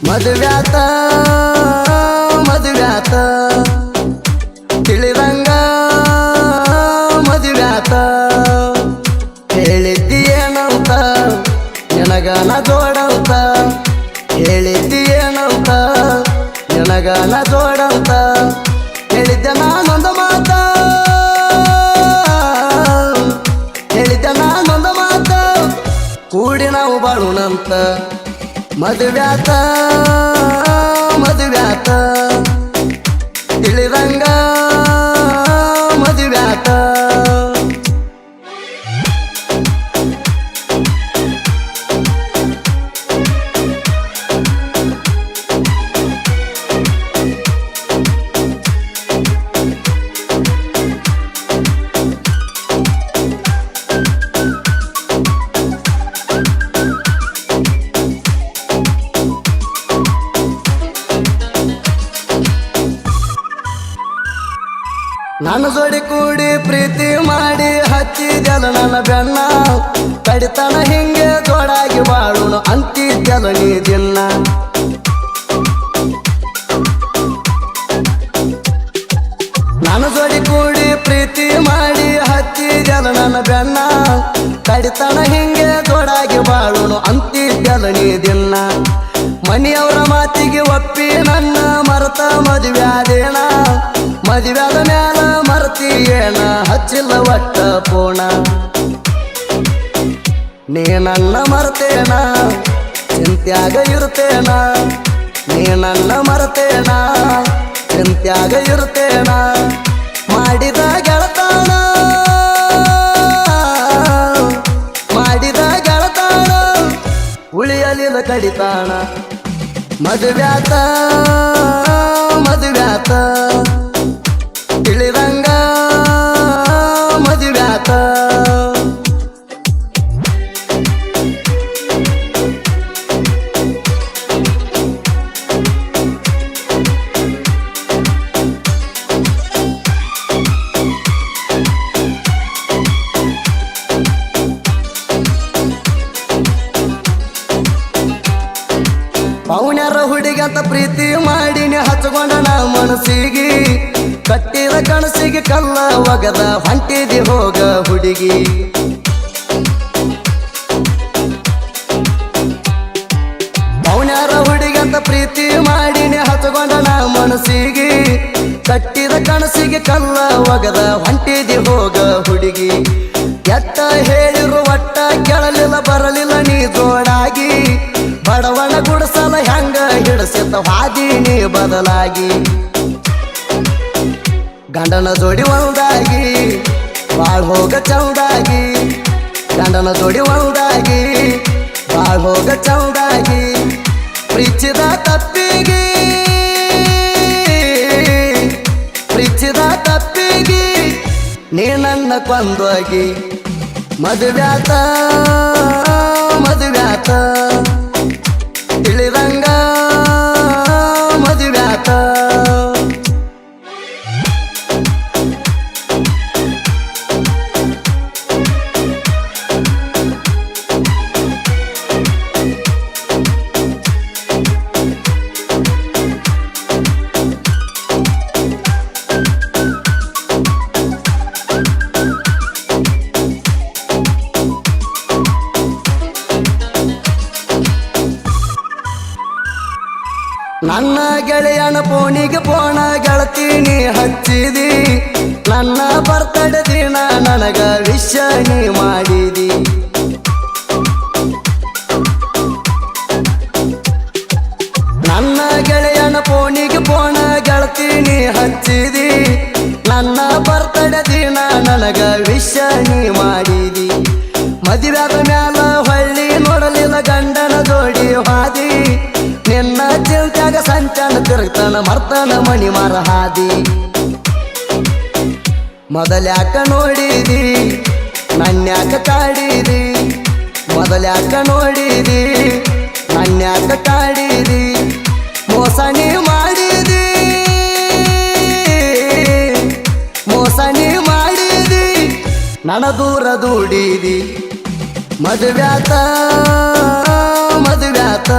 ಮದುವ್ಯಾತ ಮದುವ್ಯಾತ ತಿಳಿದಂಗ ಮದುವ್ಯಾತ ಹೇಳಿದ್ದೀಯೇನಂತ ನಿನಗನ ಜೋಡಂತ ಹೇಳಿದ್ದೀಯೇನಂತ ನಿನಗನ ಜೋಡಂತ ಹೇಳಿದ್ದೆ ನಾನೊಂದು ಮಾತ ಹೇಳಿದ್ದೆ ನಾನೊಂದು ಮಾತ ಕೂಡಿ ನಾವು ಬಾಳುಣಂತ ಮದುವ್ಯಾತ ಮದುವ್ಯಾತ ತಿಳಿದಂಗ ಮದುವ್ಯಾತ ನನ್ನ ಜೋಡಿ ಕೂಡಿ ಪ್ರೀತಿ ಮಾಡಿ ಹಚ್ಚಿದೆಲ್ಲ ನನ್ನ ಬೆನ್ನ ಕಡಿತನ ಹಿಂಗೆ ಜೋಡಾಗಿ ಬಾಳುನು ಅಂತಿದ್ದೆಲ್ಲ ನೀ ದಿನ ನನ್ನ ಜೋಡಿ ಕೂಡಿ ಪ್ರೀತಿ ಮಾಡಿ ಹಚ್ಚಿದೆಲ್ಲ ನನ್ನ ಬೆನ್ನ ಕಡಿತನ ಹಿಂಗೆ ಜೋಡಾಗಿ ಬಾಳುನು ಅಂತಿದ್ದೆಲ್ಲ ನೀ ದಿನ ಮನೆಯವರ ಮಾತಿಗೆ ಒಪ್ಪಿ ನನ್ನ ಮರೆತ ಮದುವ್ಯಾದೇನ ಮದುವ್ಯಾದ ಮ್ಯಾಲ ಮರ್ತೀಯೇನ ಹಚ್ಚಿಲ್ಲ ಒಟ್ಟ ಪೋಣ ನೀ ನನ್ನ ಮರ್ತೇನ ಚಿಂತ್ಯಾಗ ಇರ್ತೇನ ನೀ ನನ್ನ ಮರ್ತೇನ ಚಿಂತ್ಯಾಗ ಇರ್ತೇನ ಮಾಡಿದ ಗೆಳತಾಣ ಮಾಡಿದ ಗೆಳತಾಣ ಉಳಿಯಲಿಲ್ಲ ಕಡಿತಾಣ ಮದುವ್ಯಾತ ಮದುವ್ಯಾತ ತಿಳಿದಂಗ ಮದುವ್ಯಾತ ಪೌನ್ಯಾರ ಹುಡುಗಂತ ಪ್ರೀತಿ ಮಾಡಿನಿ ಹಚ್ಕೊಂಡ ನಾ ಮನಸ್ಸಿಗೆ ಕಟ್ಟಿದ ಕನಸಿಗೆ ಕಲ್ಲ ಒಗದ ಹೊಂಟಿದಿ ಹೋಗ ಹುಡುಗಿ ಪೌನ್ಯಾರ ಹುಡುಗಂತ ಪ್ರೀತಿ ಮಾಡಿನಿ ಹಚ್ಕೊಂಡ ನಾ ಮನಸ್ಸಿಗೆ ಕಟ್ಟಿದ ಕನಸಿಗೆ ಕಲ್ಲ ಒಗದ ಹೊಂಟಿದಿ ಹೋಗ ಹುಡುಗಿ ಎತ್ತ ಹೇಳಿರು ಒಟ್ಟ ಕೆಳಲಿಲ್ಲ ಬರಲಿಲ್ಲ ನೀ ಜೋಡಾಗಿ ಬಡವನ ಗುಡಿಸಲ ಹೆಂಗ ಹಿಡಿಸಿತ ಹಾದಿನಿ ಬದಲಾಗಿ ಗಂಡನ ಜೋಡಿ ಒಂದಾಗಿ ಬಾಳ್ ಹೋಗ ಚೌದಾಗಿ ಗಂಡನ ಜೋಡಿ ಒಂದಾಗಿ ಬಾಳ್ ಹೋಗ ಚೌದಾಗಿ ಪ್ರೀತಿದ ತಪ್ಪಿಗೆ ಪ್ರೀತಿದ ತಪ್ಪಿಗೆ ನೀ ನನ್ನ ಕೊಂದೋಗಿ ಮದುವ್ಯಾತ ಮದುವ್ಯಾತ ತಿಳಿದಂಗ ಮದುವ್ಯಾತ ನನ್ನ ಗೆಳೆಯನ ಫೋನಿಗೆ ಫೋನ ಗೆಳತೀನಿ ಹಚ್ಚಿದಿ ನನ್ನ ಬರ್ತಡೇ ದಿನ ನನಗ ವಿಶ್ ನೀ ಮಾಡಿದಿ ನನ್ನ ಗೆಳೆಯನ ಫೋನಿಗೆ ಫೋನ ಗೆಳತೀನಿ ಹಚ್ಚಿದಿ ನನ್ನ ಬರ್ತಡೇ ದಿನ ನನಗ ವಿಶ್ ನೀ ಮಾಡಿದಿ ಮದುವ್ಯಾದ ಮ್ಯಾಲ ಹೊಳ್ಳಿ ನೋಡಲಿಲ್ಲ ಗಂಡನ ಜೋಡಿ ಹಾದಿ ನಿನ್ನ ಚಿಂತ್ಯಾಗ ಸಂಚಾನ ತಿರುಗ್ತಾನ ಮರ್ತನ ಮಣಿ ಮಾರ ಹಾದಿ ಮೊದಲ್ಯಾಕ ನೋಡಿದಿ ನನ್ಯಾಕ ಕಾಡಿದಿ ಮೊದಲ್ಯಾಕ ನೋಡಿದಿ ನನ್ಯಾಕ ಕಾಡಿದಿ ಮೋಸ ನೀ ಮಾಡಿದಿ ಮೋಸ ನೀ ಮಾಡಿದಿ ನನ್ನ ದೂರ ದೂಡಿದಿ ಮದುವ್ಯಾತ ಮದುವ್ಯಾತ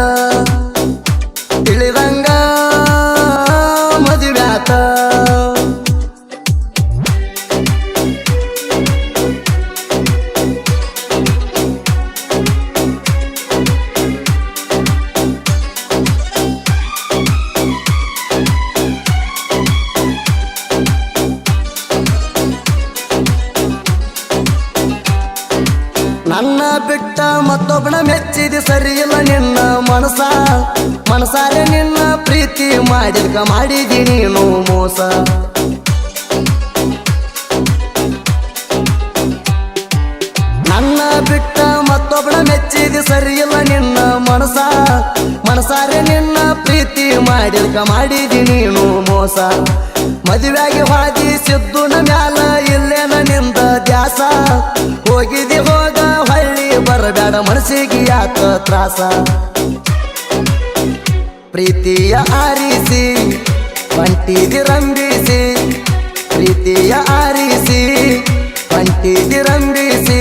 ನನ್ನ ಬಿಟ್ಟ ಮತ್ತೊಬ್ಬನ ಮೆಚ್ಚಿದ ಸರಿಯಿಲ್ಲ ನಿನ್ನ ಮನಸಾರೆ ನಿನ್ನ ಪ್ರೀತಿ ಮಾಡಿದಿ ನೀನು ಮೋಸ ನನ್ನ ಬಿಟ್ಟ ಮತ್ತೊಬ್ಬನ ಮೆಚ್ಚಿದ ಸರಿಯಿಲ್ಲ ನಿನ್ನ ಮನಸಾರೆ ನಿನ್ನ ಪ್ರೀತಿ ಮಾಡಿದಿ ನೀನು ಮೋಸ ಮದುವೆಯಾಗಿ ಹಾದಿ ಸಿದ್ದುನ ಮ್ಯಾಲ ಇಲ್ಲೇನ ನಿಂದ ದ್ಯಾಸ ಹೋಗಿದಿ ಹೋಗ ಹಳ್ಳಿ ಬರಬೇಡ ಮನಸ್ಸಿಗೆ ಯಾಕ ತ್ರಾಸ ಪ್ರೀತಿಯ ಆರಿಸಿ ಬಂಟಿದಿ ರಂಬಿಸಿ ಪ್ರೀತಿಯ ಆರಿಸಿ ಬಂಟಿದಿ ರಂಬಿಸಿ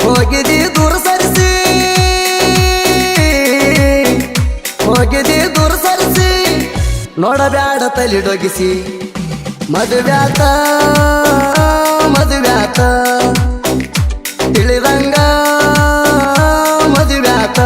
ಹೋಗಿದಿ ದೂರ ಸರಿಸಿ ನೋಡಬ್ಯಾಡ ತಲಿಡೊಗಿಸಿ ಮದುವ್ಯಾತ ತಿಳಿದಂಗ ಮದುವ್ಯಾತ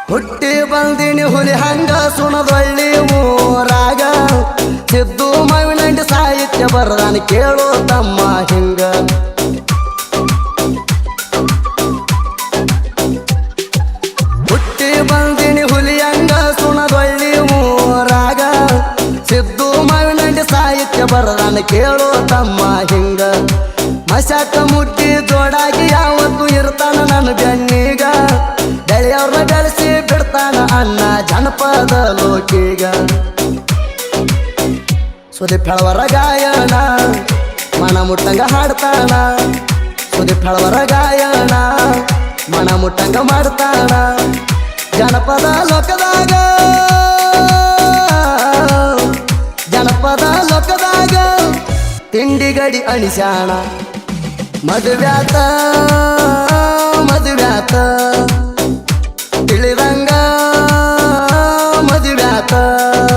ಹುಟ್ಟಿ ಬಂದಿನಿ ಹುಲಿ ಹಂಗ ಸುಣದೊಳ್ಳಿ ಊರಾಗ ಸಿದ್ದು ಮಾವಿನಂಡಿ ಸಾಹಿತ್ಯ ಬರದಾನ ಕೇಳೋ ತಮ್ಮ ಹಿಂಗ ಹುಟ್ಟಿ ಬಂದಿನಿ ಹುಲಿ ಹಂಗ ಸುಣದೊಳ್ಳಿ ಊರಾಗ ಸಿದ್ದು ಮಾವಿನಂಡಿ ಸಾಹಿತ್ಯ ಬರದಾನ ಕೇಳೋ ತಮ್ಮ ಹಿಂಗ ಮಶಾಕ ಮುಟ್ಟಿ ಜೋಡಾಗಿ ಯಾವತ್ತು ಇರ್ತಾನ ನನ್ನ ಬೆನ್ನಿಗ ಗೆಳೆಯವ್ರನ್ನ ಬೆಳೆಸಿ ಬಿಡ್ತಾನ ಅನ್ನ ಜನಪದ ಲೋಕಿಗ ಸುದೀಪ್ ಹೆಳವರ ಗಾಯನ ಮನ ಮುಟ್ಟಂಗ ಹಾಡ್ತಾನ ಸುದೀಪ್ ಹೆಳವರ ಗಾಯನ ಮನ ಮುಟ್ಟಂಗ ಮಾಡ್ತಾನ ಜನಪದ ಲೋಕದಾಗ ತಿಂಡಿ ಗಡಿ ಅಣಿಸ್ಯಾಣ ಮದುವ್ಯಾತ